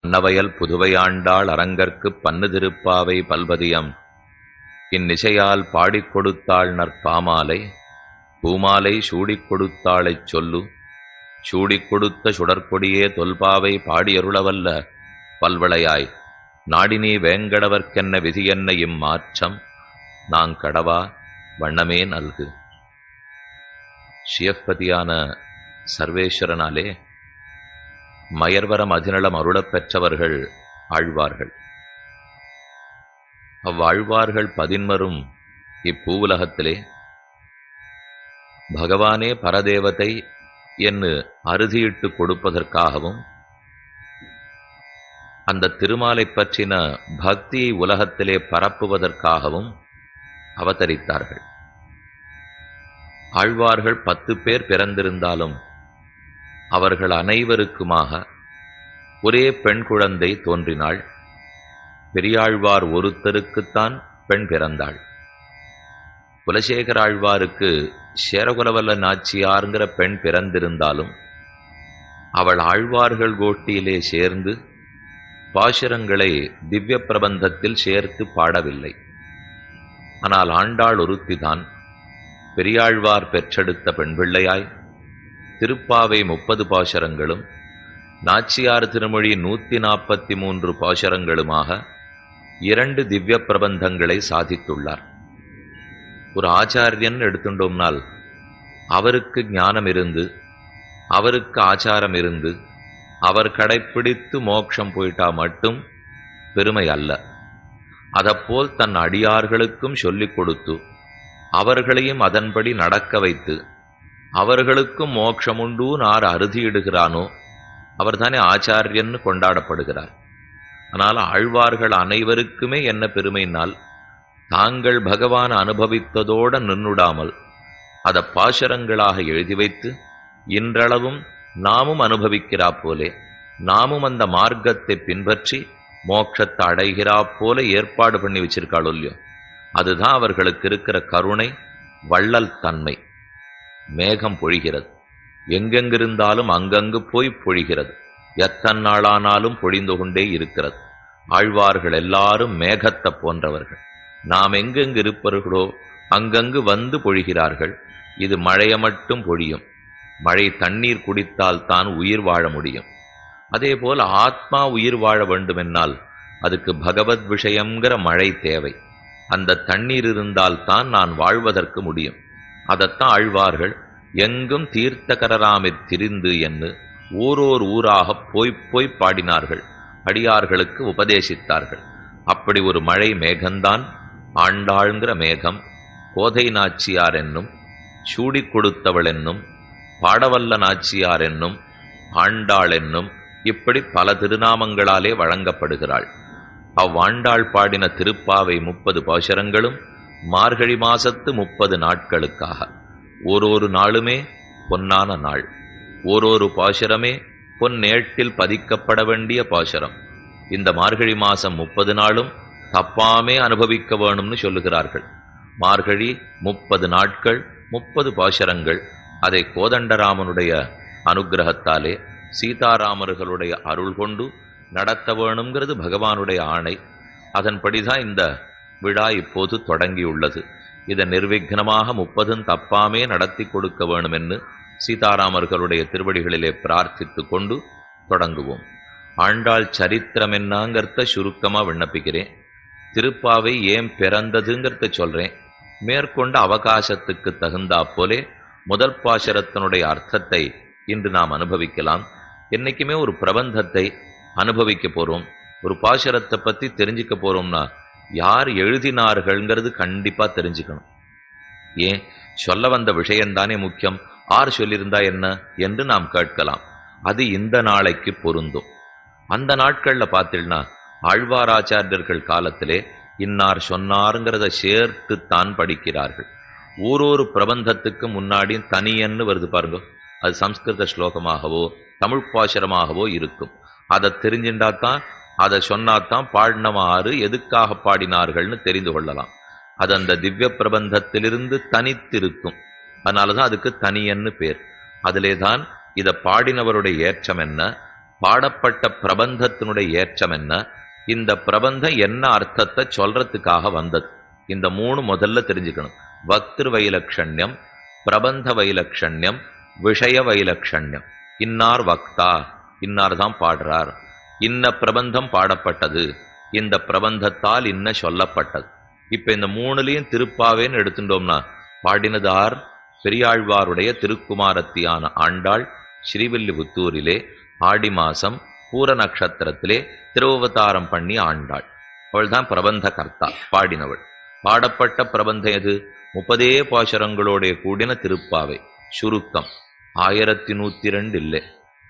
அன்னவயல் புதுவையாண்டாள் அரங்கற்குப் பன்னு திருப்பாவை பல்பதியம் இந்நிசையால் பாடிக் கொடுத்தாள் நற்பாமாலை பூமாலை சூடிக் கொடுத்தாளைச் சொல்லு சூடிக் கொடுத்த சுடற்கொடியே தொல்பாவை பாடியருளவல்ல பல்வளையாய் நாடினீ வேங்கடவர்க்கென்ன விதியென்ன இம்மாற்றம் நாங்கடவா வண்ணமே நல்கு. சியப்பதியான சர்வேஸ்வரனாலே மயர்வரம் அதிநலம் அருளப் பெற்றவர்கள் ஆழ்வார்கள். அவ்வாழ்வார்கள் 11 இப்பூவுலகத்திலே பகவானே பரதேவதை என்று அறுதியிட்டு கொடுப்பதற்காகவும் அந்த திருமாலை பற்றின பக்தியை உலகத்திலே பரப்புவதற்காகவும் அவதரித்தார்கள். ஆழ்வார்கள் 10 பேர் பிறந்திருந்தாலும் அவர்கள் அனைவருக்குமாக ஒரே பெண் குழந்தை தோன்றினாள். பெரியாழ்வார் ஒருத்தருக்குத்தான் பெண் பிறந்தாள். குலசேகர ஆழ்வாருக்கு சேரகுலவல்ல நாச்சியார்ங்கிற பெண் பிறந்திருந்தாலும் அவள் ஆழ்வார்கள் கோட்டியிலே சேர்ந்து பாசுரங்களை திவ்ய பிரபந்தத்தில் சேர்த்து பாடவில்லை. ஆனால் ஆண்டாள் ஒருத்திதான் பெரியாழ்வார் பெற்றெடுத்த பெண் பிள்ளையாய் திருப்பாவை 30 பாசுரங்களும் நாச்சியார் திருமொழி 143 பாசுரங்களுமாக 2 திவ்ய பிரபந்தங்களை சாதித்துள்ளார். ஒரு ஆச்சாரியன் எடுத்துட்டோம்னால் அவருக்கு ஞானம் இருந்து அவருக்கு ஆச்சாரம் இருந்து அவர் கடைப்பிடித்து மோட்சம் போயிட்டா மட்டும் பெருமை அல்ல. அதப்போல் தன் அடியார்களுக்கும் சொல்லிக் கொடுத்து அவர்களையும் அதன்படி நடக்க வைத்து அவர்களுக்கும் மோட்சமுண்டு நார் அறுதியிடுகிறானோ அவர்தானே ஆச்சாரியன்னு கொண்டாடப்படுகிறார். ஆனால் ஆழ்வார்கள் அனைவருக்குமே என்ன பெருமைனால் தாங்கள் பகவான் அனுபவித்ததோடு நின்றுடாமல் அதை பாசுரங்களாக எழுதி வைத்து இன்றளவும் நாமும் அனுபவிக்கிறா போலே நாமும் அந்த மார்க்கத்தை பின்பற்றி மோட்சத்தை அடைகிறா போல ஏற்பாடு பண்ணி வச்சிருக்காள் இல்லையோ, அதுதான் அவர்களுக்கு இருக்கிற கருணை வள்ளல் தன்மை. மேகம் பொழிகிறது, எங்கெங்கிருந்தாலும் அங்கங்கு போய் பொழிகிறது, எத்தனை நாளானாலும் பொழிந்து கொண்டே இருக்கிறது. ஆழ்வார்கள் எல்லாரும் மேகத்தை போன்றவர்கள். நாம் எங்கெங்கு இருப்பவர்களோ அங்கங்கு வந்து பொழிகிறார்கள். இது மழையை மட்டும் பொழியும். மழை தண்ணீர் குடித்தால் தான் உயிர் வாழ முடியும். அதேபோல் ஆத்மா உயிர் வாழ வேண்டுமென்னால் அதுக்கு பகவத் விஷயங்கிற மழை தேவை. அந்த தண்ணீர் இருந்தால் தான் நான் வாழ்வதற்கு முடியும். அதத்தான் ஆழ்வார்கள் எங்கும் தீர்த்தகரராமிற் திரிந்து என்று ஊரோர் ஊராக போய் பாடினார்கள், அடியார்களுக்கு உபதேசித்தார்கள். அப்படி ஒரு மழை மேகந்தான் ஆண்டாள்ங்கிற மேகம். கோதை நாச்சியார் என்னும், சூடிக் கொடுத்தவள் என்னும், பாடவல்ல நாச்சியார் என்னும், ஆண்டாள் என்னும், இப்படி பல திருநாமங்களாலே வழங்கப்படுகிறாள். அவ்வாண்டாள் பாடின திருப்பாவை 30 பாசுரங்களும் மார்கழி மாசத்து 30 நாட்களுக்காக. ஒரு நாளுமே பொன்னான நாள், ஒரு பாசுரமே பொன்னேட்டில் பதிக்கப்பட வேண்டிய பாசுரம். இந்த மார்கழி மாசம் 30 நாளும் தப்பாமே அனுபவிக்க வேணும்னு சொல்லுகிறார்கள். மார்கழி 30 நாட்கள் 30 பாசுரங்கள். அதை கோதண்டராமனுடைய அனுகிரகத்தாலே சீதாராமர்களுடைய அருள் கொண்டு நடத்த வேணுங்கிறது பகவானுடைய ஆணை. அதன்படிதான் இந்த விழா இப்போது தொடங்கியுள்ளது. இதை நிர்விக்னமாக 30 தப்பாமே நடத்தி கொடுக்க வேணும் என்று சீதாராமர்களுடைய திருவடிகளிலே பிரார்த்தித்து கொண்டு தொடங்குவோம். ஆண்டாள் சரித்திரம் என்னங்கிறத சுருக்கமாக விண்ணப்பிக்கிறேன். திருப்பாவை ஏன் பிறந்ததுங்கிறத சொல்றேன். மேற்கொண்ட அவகாசத்துக்கு தகுந்தா போலே முதல் பாசுரத்தினுடைய அர்த்தத்தை இன்று நாம் அனுபவிக்கலாம். என்னைக்குமே ஒரு பிரபந்தத்தை அனுபவிக்க போறோம், ஒரு பாசுரத்தை பத்தி தெரிஞ்சுக்க போறோம்னா யார் எழுதினார்கள்ங்கிறது கண்டிப்பா தெரிஞ்சுக்கணும். ஏன் சொல்ல வந்த விஷயம்தானே முக்கியம், ஆர் சொல்லியிருந்தா என்ன என்று நாம் கேட்கலாம். அது இந்த நாளைக்கு பொருந்தும். அந்த நாட்கள்ல பார்த்தீங்கன்னா ஆழ்வாராச்சாரியர்கள் காலத்திலே இன்னார் சொன்னாருங்கிறத சேர்த்து தான் படிக்கிறார்கள். ஒரு பிரபந்தத்துக்கு முன்னாடி தனியன்னு வருது பாருங்க, அது சம்ஸ்கிருத ஸ்லோகமாகவோ தமிழ் பாசுரமாகவோ இருக்கும். அதை தெரிஞ்சின்றாதான், அதை சொன்னாதான் பாடினவாறு எதுக்காக பாடினார்கள்னு தெரிந்து கொள்ளலாம். அது அந்த திவ்ய பிரபந்தத்திலிருந்து தனித்திருக்கும். அதனாலதான் அதுக்கு தனியன்னு பேர். அதிலே தான் இதை பாடினவருடைய ஏற்றம் என்ன, பாடப்பட்ட பிரபந்தத்தினுடைய ஏற்றம் என்ன, இந்த பிரபந்தம் என்ன அர்த்தத்தை சொல்றதுக்காக வந்தது, இந்த மூணு முதல்ல தெரிஞ்சுக்கணும். பக்திரு வைலக்ஷண்யம், பிரபந்த வைலக்ஷண்யம், விஷய வைலக்ஷண்யம். இன்னார் வக்தா, இன்னார் தான் பாடுறார், இன்ன பிரபந்தம் பாடப்பட்டது, இந்த பிரபந்தத்தால் இன்ன சொல்லப்பட்டது. இப்ப இந்த மூணுலையும் திருப்பாவேன்னு எடுத்துட்டோம்னா, பாடினதார் பெரியாழ்வாருடைய திருக்குமாரத்தியான ஆண்டாள் ஸ்ரீவில்லிபுத்தூரிலே ஆடி மாசம் பூர நட்சத்திரத்திலே திருவவதாரம் பண்ணி ஆண்டாள். அவள்தான் பிரபந்த கர்த்தா, பாடினவள். பாடப்பட்ட பிரபந்தம் எது? 30 பாசுரங்களோடைய கூடின திருப்பாவை. சுருக்கம் 1102 இல்லை.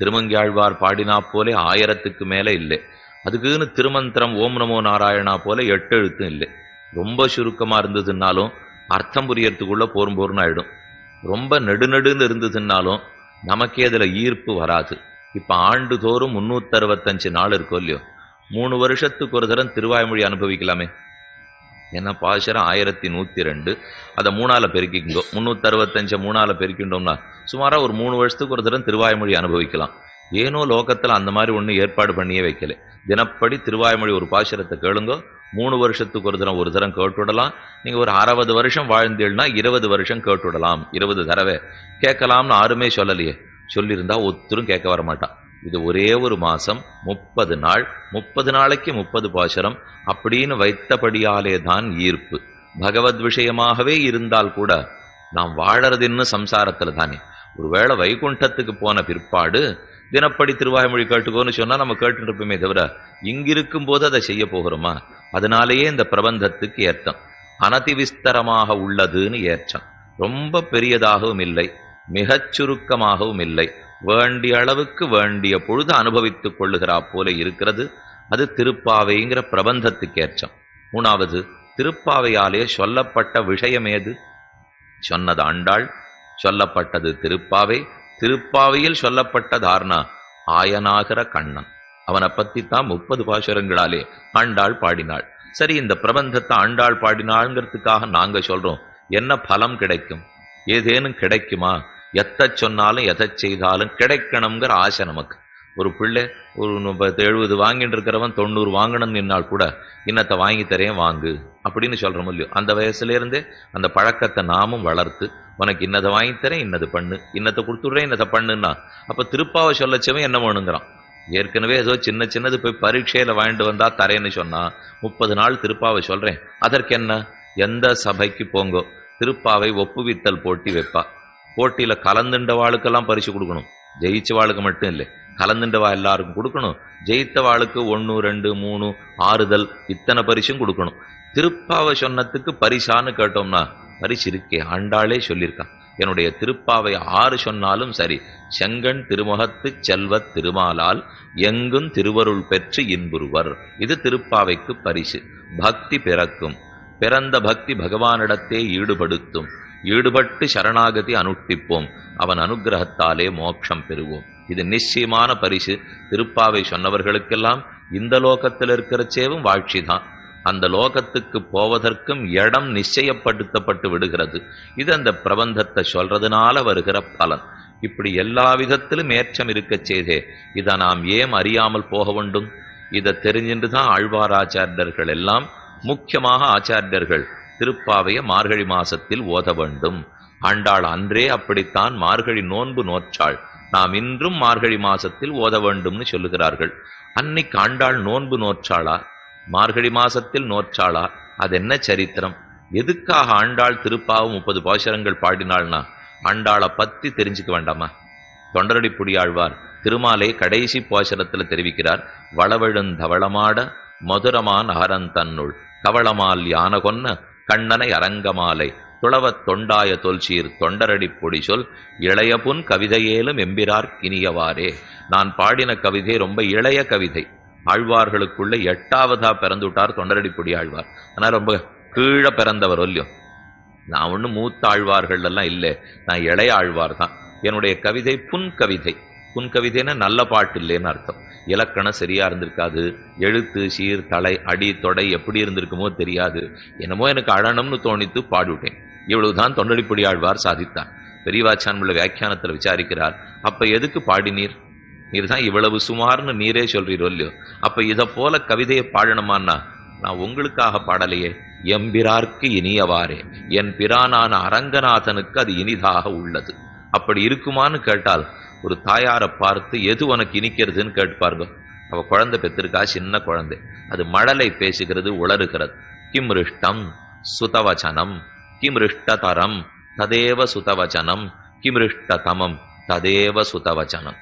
திருமங்கியாழ்வார் பாடினா போலே 1000க்கு மேல இல்லை. அதுக்குன்னு திருமந்திரம் ஓம் நமோ நாராயணா போல 8 எழுத்தும் இல்லை. ரொம்ப சுருக்கமா இருந்ததுன்னாலும் அர்த்தம் புரியறதுக்குள்ள போர்ன்னு ஆயிடும். ரொம்ப நெடுநடுன்னு இருந்ததுன்னாலும் நமக்கே அதுல ஈர்ப்பு வராது. இப்ப ஆண்டுதோறும் 365 நாள் இருக்கோ இல்லையோ, 3 வருஷத்துக்கு ஒரு தரம் திருவாய்மொழி அனுபவிக்கலாமே. ஏன்னா பாசுரம் 1102, அதை 3ஆல பெருக்கிங்கோ, 365 3ஆல பெருக்கிண்டோம்னா சுமாரா ஒரு 3 வருஷத்துக்கு ஒரு தரம் திருவாய்மொழி அனுபவிக்கலாம். ஏனோ லோகத்துல அந்த மாதிரி ஒண்ணு ஏற்பாடு பண்ணியே வைக்கல. தினப்படி திருவாய்மொழி ஒரு பாசுரத்தை கேளுங்கோ, 3 வருஷத்துக்கு ஒரு தரம் கேட்டுவிடலாம். நீங்க ஒரு 60 வருஷம் வாழ்ந்தீங்கன்னா 20 வருஷம் கேட்டுவிடலாம். 20 தடவை கேட்கலாம்னு யாருமே சொல்லலையே. சொல்லியிருந்தா ஒத்தரும் கேட்க வரமாட்டான். இது ஒரே ஒரு மாசம் 30 நாள், 30 நாளைக்கு 30 பாசுரம் அப்படின்னு வைத்தபடியாலே தான் ஈர்ப்பு. பகவத் விஷயமாகவே இருந்தால் கூட நாம் வாழறது இன்னும் சம்சாரத்துல தானே. ஒருவேளை வைகுண்டத்துக்கு போன பிற்பாடு தினப்படி திருவாய்மொழி கேட்டுக்கோன்னு சொன்னா நம்ம கேட்டு இருப்போமே தவிர, இங்கிருக்கும் போது அதை செய்ய போகிறோமா? அதனாலேயே இந்த பிரபந்தத்துக்கு ஏற்றம் அனதி விஸ்தரமாக உள்ளதுன்னு ஏற்றம். ரொம்ப பெரியதாகவும் இல்லை, மிகச் சுருக்கமாகவும் இல்லை, வேண்டிய அளவுக்கு வேண்டிய பொழுது அனுபவித்துக் கொள்ளுகிறா போல இருக்கிறது. அது திருப்பாவைங்கிற பிரபந்தத்துக்கு ஏற்றம். 3வது, திருப்பாவையாலே சொல்லப்பட்ட விஷயம் ஏது? சொன்னது ஆண்டாள், சொல்லப்பட்டது திருப்பாவை. திருப்பாவையில் சொல்லப்பட்ட தாரணா ஆயனாகிற கண்ணன், அவனை பத்தித்தான் 30 பாசுரங்களாலே ஆண்டாள் பாடினாள். சரி, இந்த பிரபந்தத்தை ஆண்டாள் பாடினாள்ங்கிறதுக்காக நாங்க சொல்றோம், என்ன பலம் கிடைக்கும்? ஏதேனும் கிடைக்குமா? எத்தை சொன்னாலும் எதை செய்தாலும் கிடைக்கணுங்கிற ஆசை நமக்கு. ஒரு பிள்ளை ஒரு 70 வாங்கிட்டு இருக்கிறவன் 90 வாங்கணும்னு நின்னால் கூட இன்னத்தை வாங்கி தரேன் வாங்கு அப்படின்னு சொல்றோம் இல்லையோ. அந்த வயசுல இருந்தே அந்த பழக்கத்தை நாமும் வளர்த்து, உனக்கு இன்னதை வாங்கி தரேன், இன்னது பண்ணு, இன்னத்தை கொடுத்துடுறேன், இன்னதை பண்ணுன்னா, அப்ப திருப்பாவை சொல்லச்சவன் என்ன வேணுங்கிறான். ஏற்கனவே ஏதோ சின்னது போய் பரீட்சையில வாங்கிட்டு வந்தா தரேன்னு சொன்னா 30 நாள் திருப்பாவை சொல்றேன். அதற்கு என்ன? எந்த சபைக்கு போங்கோ, திருப்பாவை ஒப்புவித்தல் போட்டி வைப்பா. போட்டியில கலந்துண்ட வாளுக்கெல்லாம் பரிசு கொடுக்கணும். ஜெயிச்ச வாளுக்கு மட்டும் இல்லை, கலந்துண்டவா எல்லாருக்கும் கொடுக்கணும். ஜெயித்த வாளுக்கு 1 2 3 ஆறுதல் இத்தனை பரிசும் கொடுக்கணும். திருப்பாவை சொன்னதுக்கு பரிசான்னு கேட்டோம்னா பரிசு இருக்கே. ஆண்டாளே சொல்லியிருக்கா, என்னுடைய திருப்பாவை 6 சொன்னாலும் சரி, செங்கண் திருமுகத்து செல்வத் திருமாலால் எங்கும் திருவருள் பெற்று இன்புறுவர். இது திருப்பாவைக்கு பரிசு. பக்தி பிறக்கும், பிறந்த பக்தி பகவானிடத்தே ஈடுபடுத்தும், ஈடுபட்டு சரணாகதி அனுஷ்டிப்போம், அவன் அனுகிரகத்தாலே மோட்சம் பெறுவோம். இது நிச்சயமான பரிசு. திருப்பாவை சொன்னவர்களுக்கெல்லாம் இந்த லோகத்தில் இருக்கிற சேவும் வாழ்ச்சிதான். அந்த லோகத்துக்கு போவதற்கும் இடம் நிச்சயப்படுத்தப்பட்டு விடுகிறது. இது அந்த பிரபந்தத்தை சொல்றதுனால வருகிற பலன். இப்படி எல்லா விதத்திலும் ஏற்றம் இருக்க செய்தே இதை நாம் ஏன் அறியாமல் போக வேண்டும்? இதை தெரிஞ்சுட்டுதான் ஆழ்வார் ஆச்சாரியர்கள் எல்லாம், முக்கியமாக ஆச்சாரியர்கள் திருப்பாவைய மார்கழி மாசத்தில் ஓத வேண்டும். ஆண்டாள் அன்றே அப்படித்தான் மார்கழி நோன்பு நோற்றாள். நாம் இன்றும் மார்கழி மாசத்தில் ஓத வேண்டும்னு சொல்லுகிறார்கள். அன்னைக்கு ஆண்டாள் நோன்பு நோற்றாளா? மார்கழி மாசத்தில் நோற்றாளா? அது என்ன சரித்திரம்? எதுக்காக ஆண்டாள் திருப்பாவை 30 பாசுரங்கள் பாடினாள்னா, ஆண்டாளை பத்தி தெரிஞ்சுக்க வேண்டாமா? தொண்டரடிப்புடியாழ்வார் திருமாலை கடைசி பாசுரத்துல தெரிவிக்கிறார். வளவெழுந்தவளமாட மதுரமான் அகரந்தன்னுள் கவளமால் யான கொன்ன கண்ணனை அரங்கமாலை துளவத் தொண்டாய தொல்சீர் தொண்டரடி பொடி சொல் இளைய புன் கவிதையேலும் எம்பிரார் இனியவாறே. நான் பாடின கவிதை ரொம்ப இளைய கவிதை. ஆழ்வார்களுக்குள்ள 8ஆவதா பிறந்துவிட்டார் தொண்டரடிப்புடி ஆழ்வார். ஆனால் ரொம்ப கீழே பிறந்தவர் இல்லையோ. நான் ஒன்றும் மூத்த ஆழ்வார்கள் எல்லாம் இல்லை, நான் இளைய ஆழ்வார் தான். என்னுடைய கவிதை புன் கவிதை. புன் கவிதைன்னா நல்ல பாட்டு இல்லைன்னு அர்த்தம். இலக்கணம் சரியா இருந்திருக்காது, எழுத்து சீர் தலை அடி தொடை எப்படி இருந்திருக்குமோ தெரியாது. என்னமோ எனக்கு அழணும்னு தோணித்து பாடிவிட்டேன். இவ்வளவுதான் தொண்டடிப்புடி ஆழ்வார் சாதித்தார். பெரியவாச்சான் உள்ள வியாக்கியானத்தில் விசாரிக்கிறார், அப்ப எதுக்கு பாடினீர்? நீர் தான் இவ்வளவு சுமார்னு நீரே சொல்றீரோ இல்லையோ, அப்ப இதை போல கவிதையை பாடணுமான்னா நான் உங்களுக்காக பாடலையே, எம்பிரார்க்கு இனியவாறே, என் பிரானான அரங்கநாதனுக்கு அது இனிதாக உள்ளது. அப்படி இருக்குமான்னு கேட்டால் ஒரு தாயாரை பார்த்து எது உனக்கு இனிக்கிறதுன்னு கேட்பாருங்க. அவ குழந்தை பெற்றிருக்கா, சின்ன குழந்தை, அது மழலை பேசுகிறது, உளறுகிறது. கிம்ருஷ்டம் சுதவச்சனம் கிம்ருஷ்டதரம் ததேவ சுதவச்சனம் கிம்ருஷ்டதமம் ததேவ சுதவச்சனம்.